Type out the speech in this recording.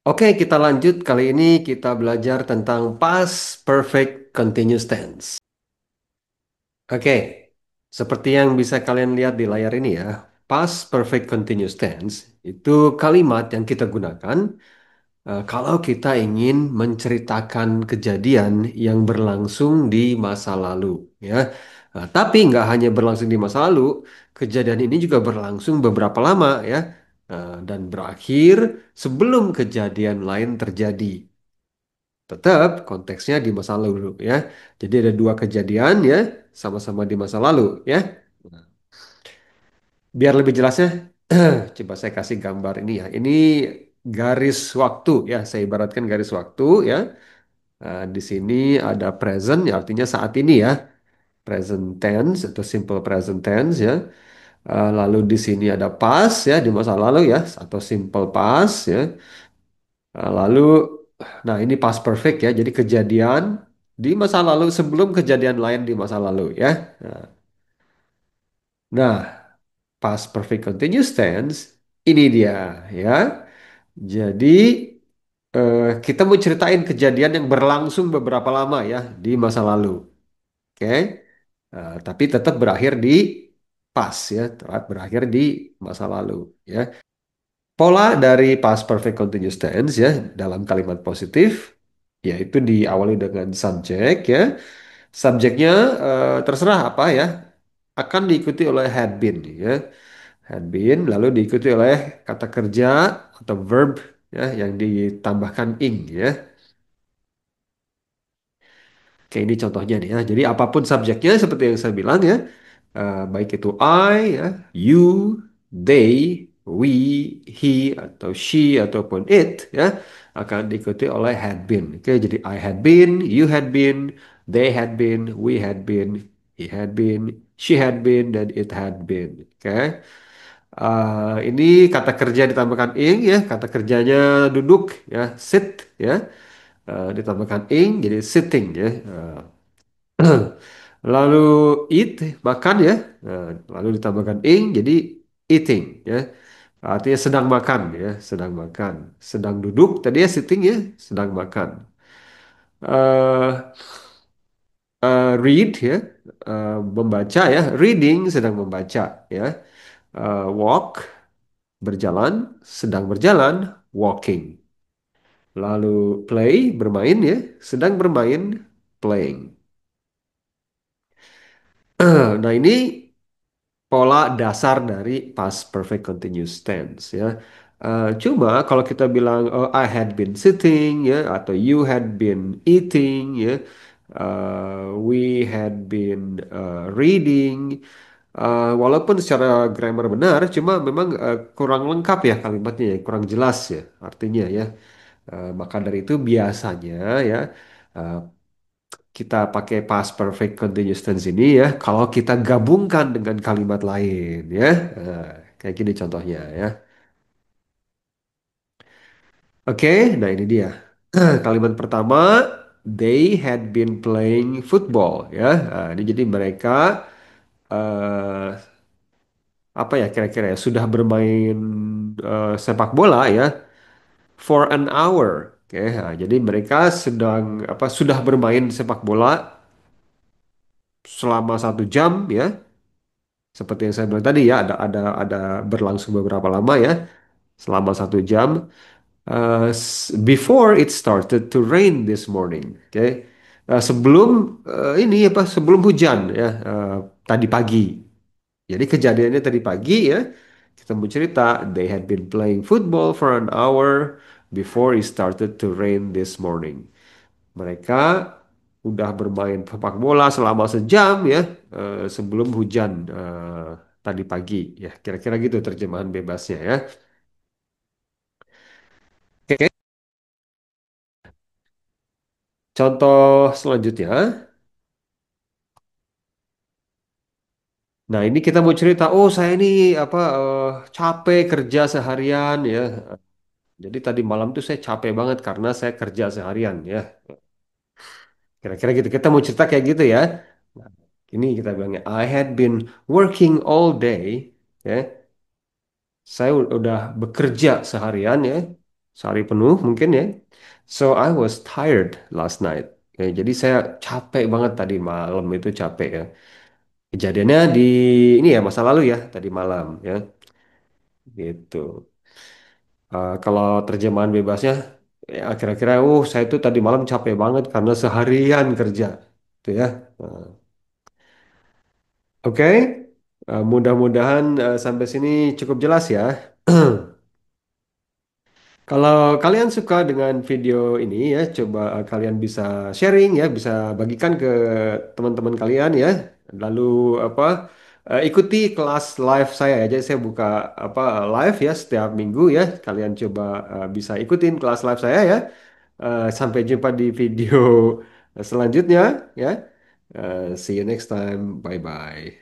Oke, kita lanjut. Kali ini kita belajar tentang past perfect continuous tense. Oke, seperti yang bisa kalian lihat di layar ini ya, past perfect continuous tense itu kalimat yang kita gunakan kalau kita ingin menceritakan kejadian yang berlangsung di masa lalu, ya. Tapi nggak hanya berlangsung di masa lalu, kejadian ini juga berlangsung beberapa lama, ya, dan berakhir sebelum kejadian lain terjadi. Tetap konteksnya di masa lalu ya. Jadi ada dua kejadian ya, sama-sama di masa lalu ya. Nah, biar lebih jelasnya, coba saya kasih gambar ini ya. Ini garis waktu ya, saya ibaratkan garis waktu ya. Di sini ada present ya, artinya saat ini ya. Present tense atau simple present tense ya. Lalu di sini ada past ya, di masa lalu ya, atau simple past ya. Lalu, nah ini past perfect ya. Jadi kejadian di masa lalu sebelum kejadian lain di masa lalu ya. Nah, nah, past perfect continuous tense ini dia ya. Jadi kita mau ceritain kejadian yang berlangsung beberapa lama ya di masa lalu. Oke. Tapi tetap berakhir di past ya, tetap berakhir di masa lalu ya. Pola dari past perfect continuous tense ya dalam kalimat positif yaitu diawali dengan subjek ya. Subjeknya terserah apa ya, akan diikuti oleh had been ya. Had been lalu diikuti oleh kata kerja atau verb ya yang ditambahkan ing ya. Oke, ini contohnya nih ya. Jadi apapun subjeknya seperti yang saya bilang ya, baik itu I ya, you, they, we, he atau she ataupun it ya akan diikuti oleh had been. Oke, jadi I had been, you had been, they had been, we had been, he had been, she had been, dan it had been. Oke. Ini kata kerja ditambahkan ing ya, kata kerjanya duduk ya, sit ya. Ditambahkan ing jadi sitting ya. Lalu eat makan ya. Lalu ditambahkan ing jadi eating ya. Artinya sedang makan ya, sedang makan. Sedang duduk tadi ya sitting ya, sedang makan. eh Read ya, membaca ya, reading sedang membaca ya. Walk berjalan, sedang berjalan, walking. Lalu play bermain ya, sedang bermain, playing. Nah ini pola dasar dari past perfect continuous tense ya. Cuma kalau kita bilang oh, I had been sitting ya atau you had been eating ya, we had been reading. Walaupun secara grammar benar, cuma memang kurang lengkap ya kalimatnya ya, kurang jelas ya artinya ya. Maka dari itu biasanya ya eh, kita pakai past perfect continuous tense ini ya kalau kita gabungkan dengan kalimat lain ya. Nah, kayak gini contohnya ya. Oke, nah ini dia. Kalimat pertama, they had been playing football ya. Nah, ini jadi mereka eh, apa ya kira-kira ya sudah bermain sepak bola ya for an hour. Oke, nah, jadi mereka sedang apa sudah bermain sepak bola selama 1 jam ya. Seperti yang saya bilang tadi ya, ada berlangsung beberapa lama ya, selama 1 jam. Before it started to rain this morning, oke. Sebelum ini apa? Sebelum hujan ya, tadi pagi. Jadi kejadiannya tadi pagi ya. Kita mau cerita, they had been playing football for an hour before it started to rain this morning. Mereka udah bermain sepak bola selama sejam ya sebelum hujan tadi pagi ya kira-kira gitu terjemahan bebasnya ya. Oke, contoh selanjutnya. Nah ini kita mau cerita, oh saya ini apa capek kerja seharian ya. Jadi tadi malam tuh saya capek banget karena saya kerja seharian ya. Kira-kira gitu. Kita mau cerita kayak gitu ya. Nah, ini kita bilangnya I had been working all day ya. Saya udah bekerja seharian ya. sehari penuh mungkin ya. So I was tired last night. Ya, jadi saya capek banget tadi malam itu capek ya. Kejadiannya di ini ya masa lalu ya tadi malam ya gitu. Kalau terjemahan bebasnya ya kira-kira saya tuh tadi malam capek banget karena seharian kerja gitu ya. Nah, oke. Mudah-mudahan sampai sini cukup jelas ya. Kalau kalian suka dengan video ini ya, coba kalian bisa sharing ya, bisa bagikan ke teman-teman kalian ya. Lalu apa? Ikuti kelas live saya ya. Jadi saya buka apa live ya setiap minggu ya. Kalian coba bisa ikutin kelas live saya ya. Sampai jumpa di video selanjutnya ya. See you next time. Bye bye.